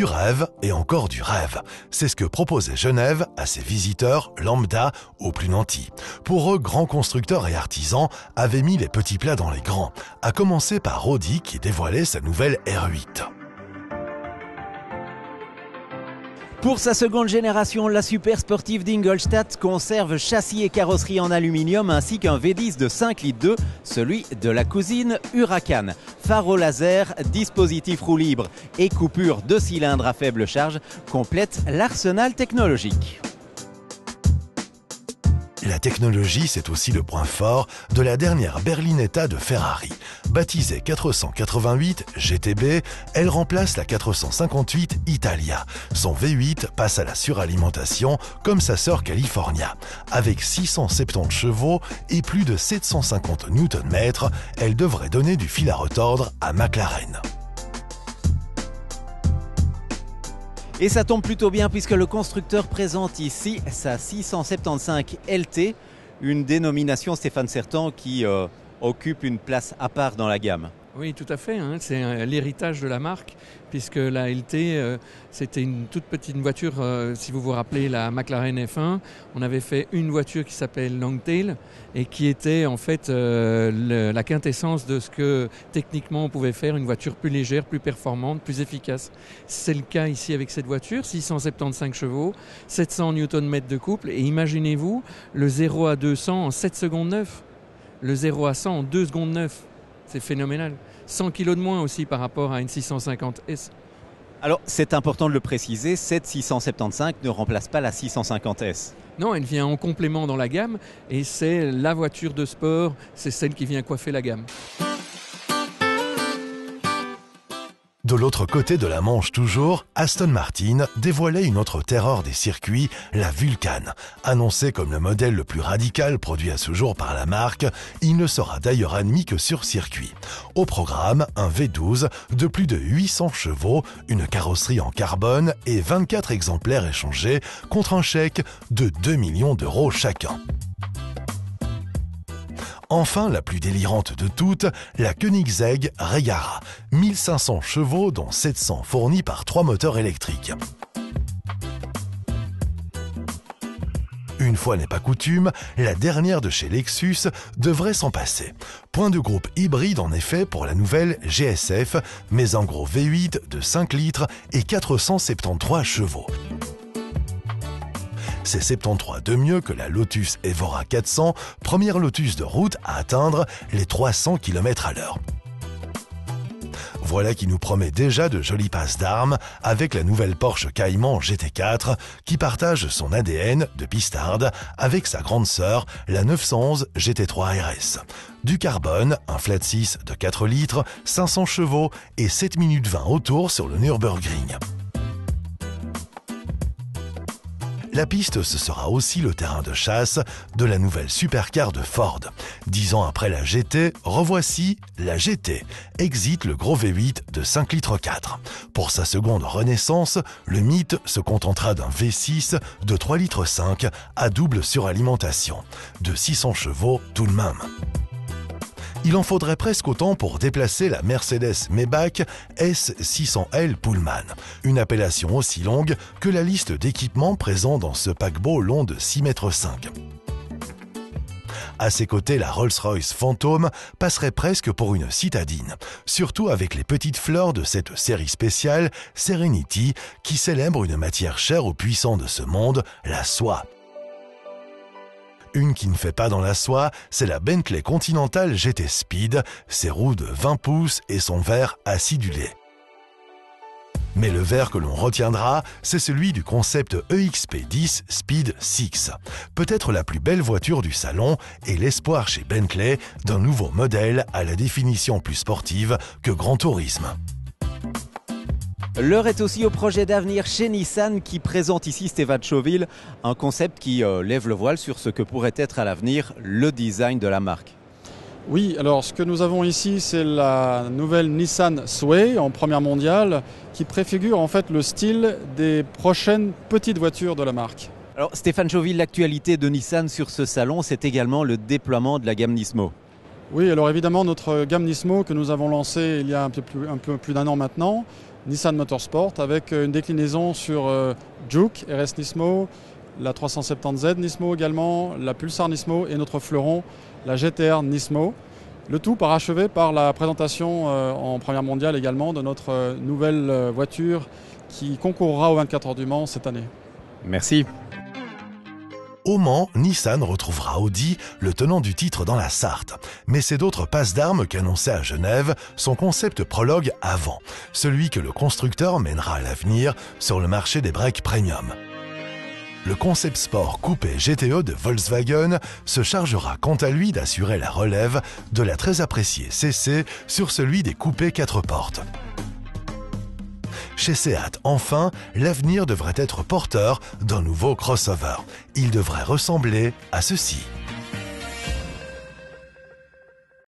Du rêve et encore du rêve. C'est ce que proposait Genève à ses visiteurs lambda ou plus nantis. Pour eux, grands constructeurs et artisans avaient mis les petits plats dans les grands, à commencer par Audi qui dévoilait sa nouvelle R8. Pour sa seconde génération, la super sportive d'Ingolstadt conserve châssis et carrosserie en aluminium ainsi qu'un V10 de 5 litres 2, celui de la cousine Huracan. Phare au laser, dispositif roue libre et coupure de cylindres à faible charge complètent l'arsenal technologique. La technologie, c'est aussi le point fort de la dernière Berlinetta de Ferrari. Baptisée 488 GTB, elle remplace la 458 Italia. Son V8 passe à la suralimentation comme sa sœur California. Avec 670 chevaux et plus de 750 Nm, elle devrait donner du fil à retordre à McLaren. Et ça tombe plutôt bien puisque le constructeur présente ici sa 675 LT, une dénomination, Stéphane Certan, qui occupe une place à part dans la gamme. Oui, tout à fait. Hein. C'est l'héritage de la marque, puisque la LT, c'était une toute petite voiture. Si vous vous rappelez la McLaren F1, on avait fait une voiture qui s'appelle Longtail et qui était en fait la quintessence de ce que techniquement on pouvait faire une voiture plus légère, plus performante, plus efficace. C'est le cas ici avec cette voiture, 675 chevaux, 700 Nm de couple. Et imaginez-vous le 0 à 200 en 7 secondes 9, le 0 à 100 en 2 secondes 9. C'est phénoménal. 100 kg de moins aussi par rapport à une 650S. Alors, c'est important de le préciser, cette 675 ne remplace pas la 650S. Non, elle vient en complément dans la gamme et c'est la voiture de sport, c'est celle qui vient coiffer la gamme. De l'autre côté de la Manche toujours, Aston Martin dévoilait une autre terreur des circuits, la Vulcan. Annoncé comme le modèle le plus radical produit à ce jour par la marque, il ne sera d'ailleurs admis que sur circuit. Au programme, un V12 de plus de 800 chevaux, une carrosserie en carbone et 24 exemplaires échangés contre un chèque de 2 millions d'euros chacun. Enfin, la plus délirante de toutes, la Koenigsegg Regera. 1500 chevaux dont 700 fournis par 3 moteurs électriques. Une fois n'est pas coutume, la dernière de chez Lexus devrait s'en passer. Point de groupe hybride en effet pour la nouvelle GSF, mais un gros V8 de 5 litres et 473 chevaux. C'est 73 de mieux que la Lotus Evora 400, première Lotus de route à atteindre les 300 km/h. Voilà qui nous promet déjà de jolies passes d'armes avec la nouvelle Porsche Cayman GT4 qui partage son ADN de pistarde avec sa grande sœur, la 911 GT3 RS. Du carbone, un flat 6 de 4 litres, 500 chevaux et 7 minutes 20 au tour sur le Nürburgring. La piste, ce sera aussi le terrain de chasse de la nouvelle supercar de Ford. 10 ans après la GT, revoici la GT. Exit le gros V8 de 5 litres 4. Pour sa seconde renaissance, le mythe se contentera d'un V6 de 3 litres 5 à double suralimentation. De 600 chevaux tout de même. Il en faudrait presque autant pour déplacer la Mercedes Maybach S600L Pullman, une appellation aussi longue que la liste d'équipements présents dans ce paquebot long de 6,5 mètres. À ses côtés, la Rolls-Royce Phantom passerait presque pour une citadine, surtout avec les petites fleurs de cette série spéciale Serenity qui célèbre une matière chère aux puissants de ce monde, la soie. Une qui ne fait pas dans la soie, c'est la Bentley Continental GT Speed, ses roues de 20 pouces et son verre acidulé. Mais le verre que l'on retiendra, c'est celui du concept EXP10 Speed 6. Peut-être la plus belle voiture du salon et l'espoir chez Bentley d'un nouveau modèle à la définition plus sportive que Grand Tourisme. L'heure est aussi au projet d'avenir chez Nissan qui présente ici Stéphane Chauville, un concept qui lève le voile sur ce que pourrait être à l'avenir le design de la marque. Oui, alors ce que nous avons ici, c'est la nouvelle Nissan Sway en première mondiale qui préfigure en fait le style des prochaines petites voitures de la marque. Alors Stéphane Chauville, l'actualité de Nissan sur ce salon, c'est également le déploiement de la gamme Nismo. Oui, alors évidemment, notre gamme Nismo que nous avons lancée il y a un peu plus d'un an maintenant, Nissan Motorsport, avec une déclinaison sur Juke, RS Nismo, la 370Z Nismo également, la Pulsar Nismo et notre fleuron, la GTR Nismo. Le tout parachevé par la présentation en première mondiale également de notre nouvelle voiture qui concourra aux 24 heures du Mans cette année. Merci. Au Mans, Nissan retrouvera Audi, le tenant du titre dans la Sarthe. Mais c'est d'autres passes d'armes qu'annonçait à Genève son concept prologue avant, celui que le constructeur mènera à l'avenir sur le marché des breaks premium. Le concept sport coupé GTE de Volkswagen se chargera quant à lui d'assurer la relève de la très appréciée CC sur celui des coupés 4 portes. Chez Seat, enfin, l'avenir devrait être porteur d'un nouveau crossover. Il devrait ressembler à ceci.